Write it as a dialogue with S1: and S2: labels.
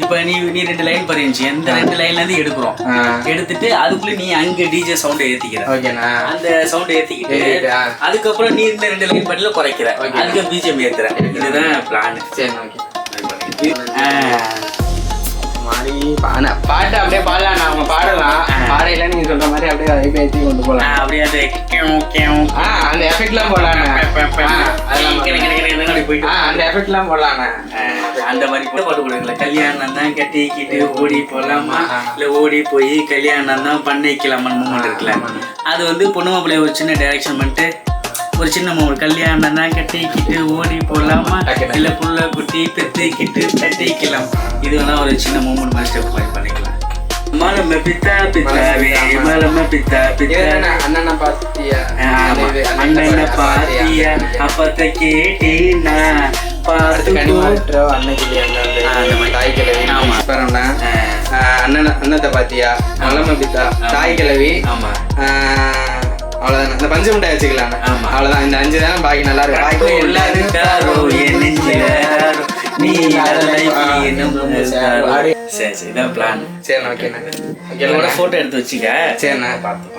S1: இப்போ நீ 2 லைன் பறிச்சு எந்த 2 லைன்ல இருந்து எடுக்கிறோம். எடுத்துட்டு அதுக்குள்ள நீ அங்க டிஜே சவுண்ட் ஏத்திக்கிற. ஓகேண்ணா. அந்த சவுண்ட் ஏத்திக்கிட்டு அதுக்கப்புறம் நீ இந்த 2 லைன் பண்ணல குறைக்கிற. அதுக்கு பிஜிஎம் ஏத்துற. இதுதான் பிளான். சரி ஓகே.
S2: பாட்டு அப்படியே பாடலாம். அவங்க பாடலாம். பாடையில நீங்க சொல்ற மாதிரி அப்படியே பேசி கொண்டு போகலாம்.
S1: அப்படியே
S2: அந்த எஃபெக்ட்லாம் போடலாம். அந்த எஃபெக்ட்லாம் போடலாம்.
S1: அந்த மாதிரி பாட்டு கொடுக்கல. கல்யாணம் தான் கட்டிக்கிட்டு ஓடி போலாமா இல்ல ஓடி போய் கல்யாணம் தான் பண்ணிக்கலாமா மூமெண்ட் இருக்குல்ல. அது வந்து பொண்ணு மாப்பிள்ளைய ஒரு சின்ன டைரக்ஷன் பண்ணிட்டு ஒரு சின்ன மூமெண்ட். கல்யாணம் தான் கட்டிக்கிட்டு ஓடி போலாமா இல்ல புள்ள குட்டி பெத்திக்கிட்டு கட்டிக்கலாம். இது வேணா ஒரு சின்ன மூமெண்ட் மாதிரி ஸ்டெப் மாதிரி பண்ணிக்கலாம். மலம பித்தா பித்தாவே மலம பித்தா பித்தா
S2: அண்ணனை பாத்தியா
S1: அண்ணனை பாத்தியா அப்பத்த கேட்டீனா
S2: அண்ணத்தை பாத்தியா மலம பித்தா தாய் கிழவி. ஆமா அவ்வளவுதான். இந்த பஞ்சு மிட்டாய் வச்சுக்கலாம். அவ்வளவுதான். இந்த 5 தானே பாக்கி நல்லா இருக்கும்.
S1: சரி இதான் பிளான்.
S2: சரி ஓகேண்ணா.
S1: போட்டோ எடுத்து வச்சுக்க.
S2: சரிண்ணா பார்த்து